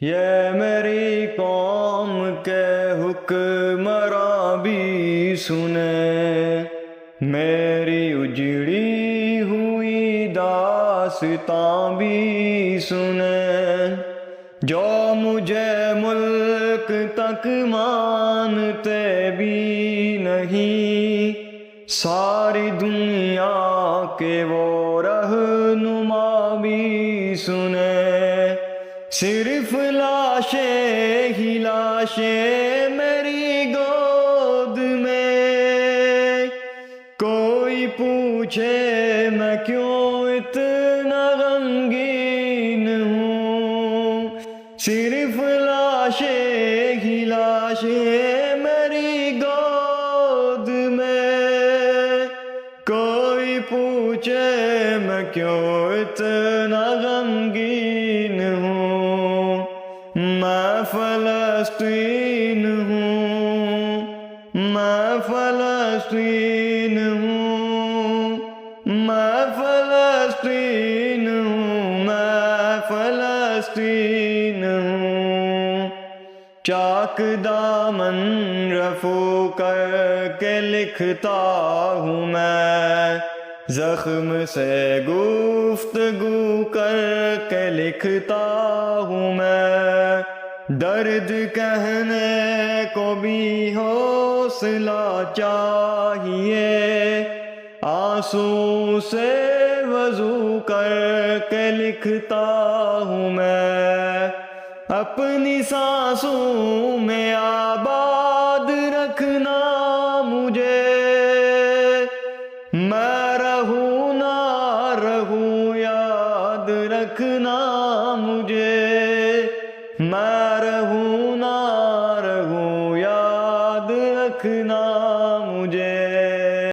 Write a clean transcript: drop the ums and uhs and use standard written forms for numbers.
یہ میری قوم کے حکمراں بھی سنیں، میری اجڑی ہوئی داستاں بھی سنیں، جو مجھے ملک تک مانتے بھی نہیں، ساری دنیا کے وہ رہنما بھی سنیں، صرف لاشیں ہی لاشیں میری گود میں، کوئی پوچھے میں کیوں اتنا غمگین ہوں، صرف لاشیں ہی لاشیں میری گود میں، کوئی پوچھے میں کیوں اتنا غمگین ہوں، میں فلسطین ہوں، میں فلسطین ہوں، میں فلسطین ہوں، میں فلسطین ہوں، چاک دامن رفو کر کے لکھتا ہوں میں، زخم سے گفتگو کر کے لکھتا ہوں میں، درد کہنے کو بھی حوصلہ چاہیے، آنسو سے وضو کر کے لکھتا ہوں میں، اپنی سانسوں میں آباد رکھنا مجھے، میں رہوں نہ رہوں یاد رکھنا مجھے، میں رہوں نہ رہوں یاد رکھنا مجھے۔